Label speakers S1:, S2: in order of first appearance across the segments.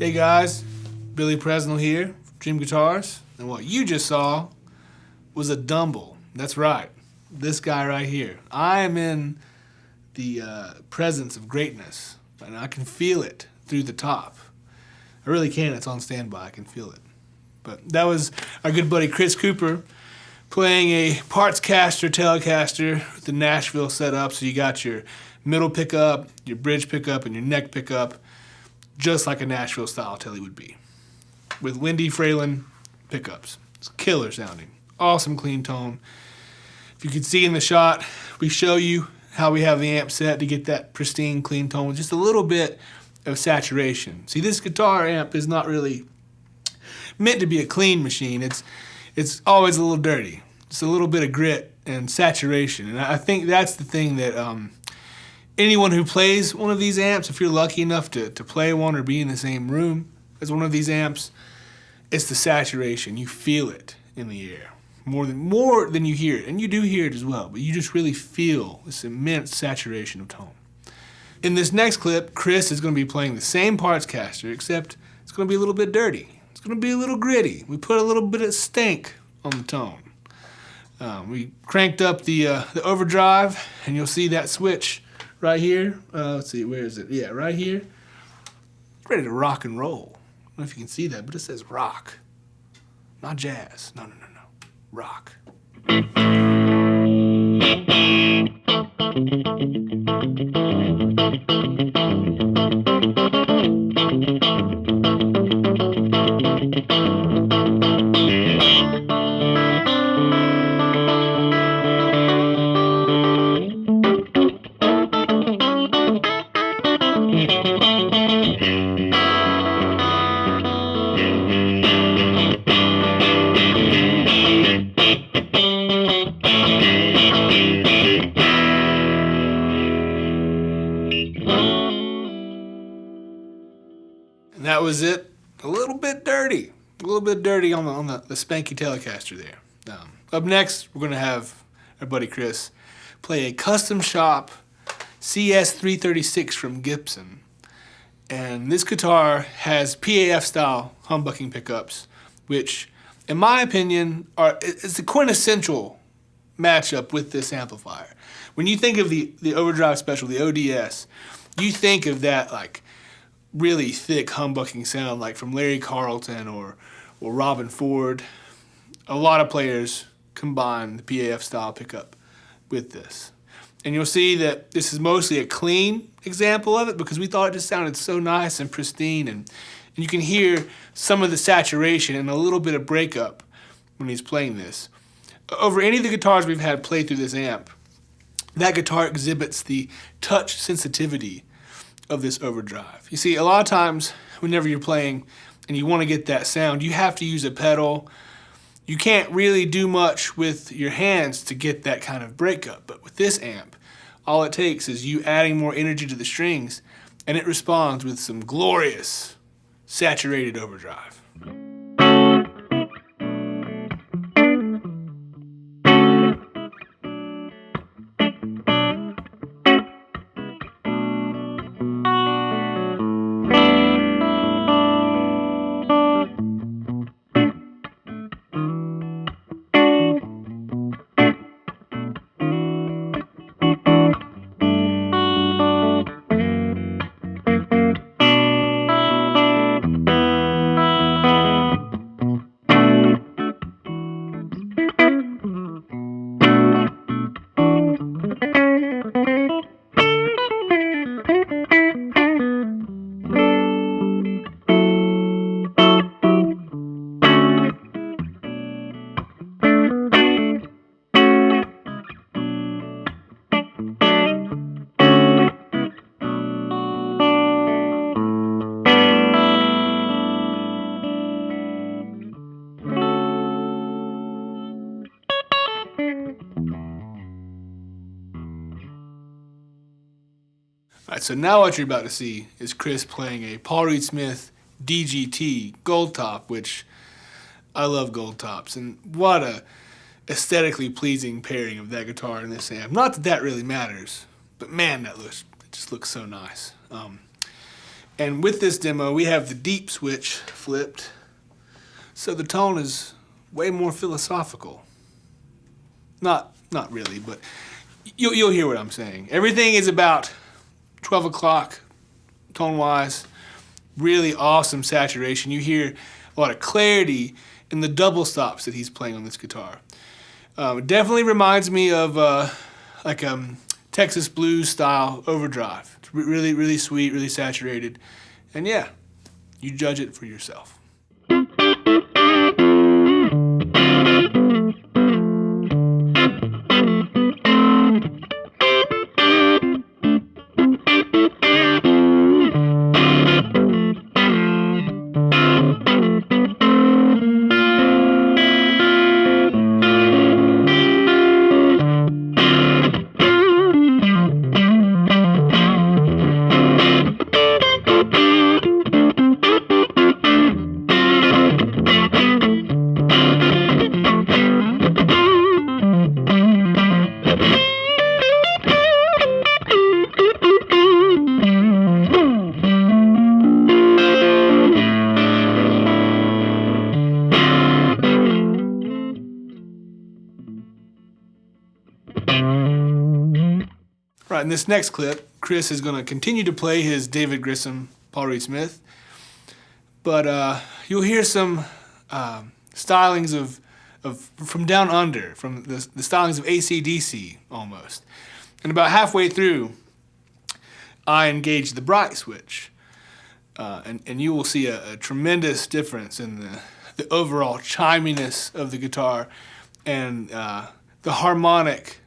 S1: Hey guys, Billy Presnell here, Dream Guitars, and what you just saw was a Dumble. That's right, this guy right here. I am in the presence of greatness, and I can feel it through the top. I really can, it's on standby, I can feel it. But that was our good buddy Chris Cooper playing a Partscaster Telecaster with the Nashville setup, so you got your middle pickup, your bridge pickup, and your neck pickup, just like a Nashville style Tele would be, with Lindy Fralin pickups. It's killer sounding, awesome clean tone. If you can see in the shot, we show you how we have the amp set to get that pristine clean tone with just a little bit of saturation. See, this guitar amp is not really meant to be a clean machine. It's always a little dirty. It's a little bit of grit and saturation, and I think that's the thing that anyone who plays one of these amps, if you're lucky enough to play one or be in the same room as one of these amps, it's the saturation. You feel it in the air more than you hear it, and you do hear it as well, but you just really feel this immense saturation of tone. In this next clip, Chris is going to be playing the same Partscaster, except it's going to be a little bit dirty. It's going to be a little gritty. We put a little bit of stank on the tone. We cranked up the overdrive, and you'll see that switch right here. Let's see, where is it? Yeah, right here. It's ready to rock and roll. I don't know if you can see that, but it says rock. Not jazz. No. Rock. And that was it. A little bit dirty on the spanky Telecaster there. Up next, we're going to have our buddy Chris play a custom shop CS336 from Gibson. And this guitar has PAF style humbucking pickups, which in my opinion is the quintessential matchup with this amplifier. When you think of the Overdrive Special, the ODS, you think of that like really thick humbucking sound like from Larry Carlton or Robin Ford. A lot of players combine the PAF style pickup with this. And you'll see that this is mostly a clean example of it because we thought it just sounded so nice and pristine, and you can hear some of the saturation and a little bit of breakup when he's playing this. Over any of the guitars we've had play through this amp, that guitar exhibits the touch sensitivity of this overdrive. You see, a lot of times whenever you're playing and you want to get that sound, you have to use a pedal. You can't really do much with your hands to get that kind of breakup, but with this amp, all it takes is you adding more energy to the strings and it responds with some glorious saturated overdrive. Alright, so now what you're about to see is Chris playing a Paul Reed Smith DGT gold top, which I love gold tops, and what a aesthetically pleasing pairing of that guitar and this amp. Not that that really matters, but man, it just looks so nice. And with this demo, we have the deep switch flipped, so the tone is way more philosophical. Not really, but you'll hear what I'm saying. Everything is about 12 o'clock tone-wise. Really awesome saturation. You hear a lot of clarity in the double stops that he's playing on this guitar. It definitely reminds me of like Texas blues style overdrive. It's really, really sweet, really saturated. And yeah, you judge it for yourself. Right, in this next clip, Chris is going to continue to play his David Grissom Paul Reed Smith, but you'll hear some stylings of from down under, from the stylings of AC/DC almost. And about halfway through, I engage the bright switch, and you will see a tremendous difference in the overall chiminess of the guitar and the harmonic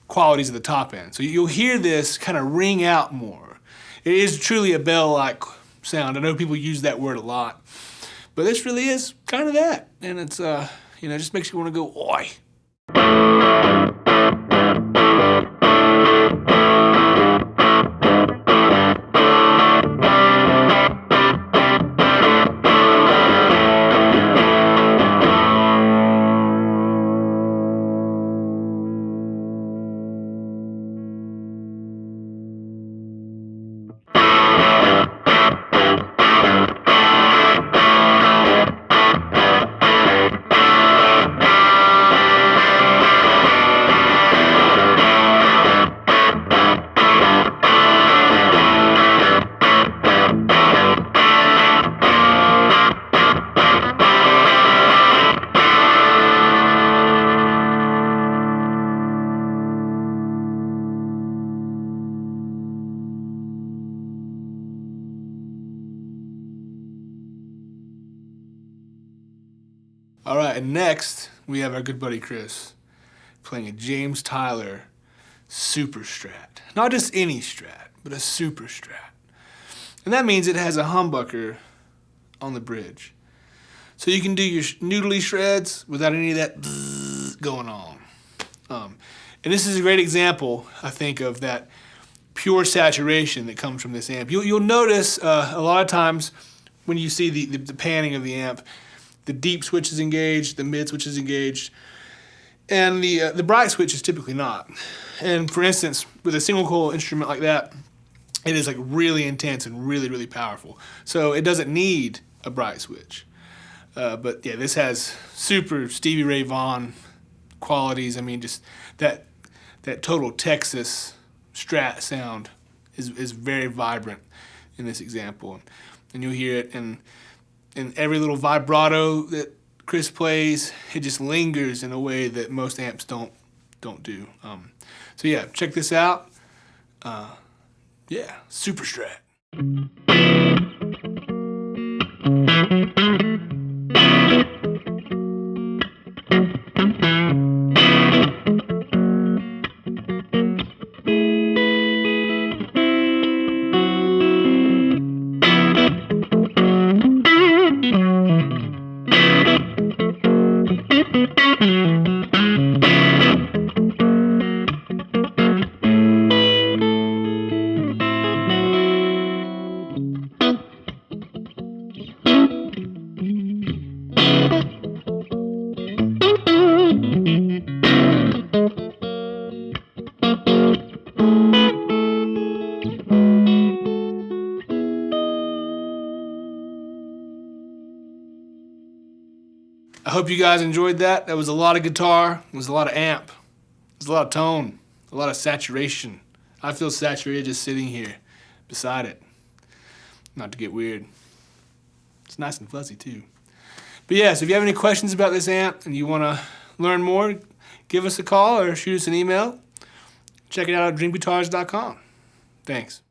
S1: qualities of the top end. So you'll hear this kind of ring out more. It is truly a bell-like sound. I know people use that word a lot, but this really is kind of that. And it's, you know, just makes you want to go, oi. All right, and next we have our good buddy Chris playing a James Tyler Superstrat. Not just any Strat, but a Superstrat. And that means it has a humbucker on the bridge. So you can do your noodly shreds without any of that bzzz going on. And this is a great example, I think, of that pure saturation that comes from this amp. You'll notice a lot of times when you see the panning of the amp, the deep switch is engaged, the mid switch is engaged, and the bright switch is typically not. And for instance, with a single coil instrument like that, it is like really intense and really, really powerful. So it doesn't need a bright switch. But yeah, this has super Stevie Ray Vaughan qualities. I mean, just that total Texas Strat sound is very vibrant in this example. And you'll hear it in every little vibrato that Chris plays. It just lingers in a way that most amps don't do. So yeah, check this out. Yeah, Superstrat. I hope you guys enjoyed that. That was a lot of guitar. It was a lot of amp. It was a lot of tone. A lot of saturation. I feel saturated just sitting here beside it. Not to get weird. It's nice and fuzzy too. But yeah, so if you have any questions about this amp and you want to learn more, give us a call or shoot us an email. Check it out at dreamguitars.com. Thanks.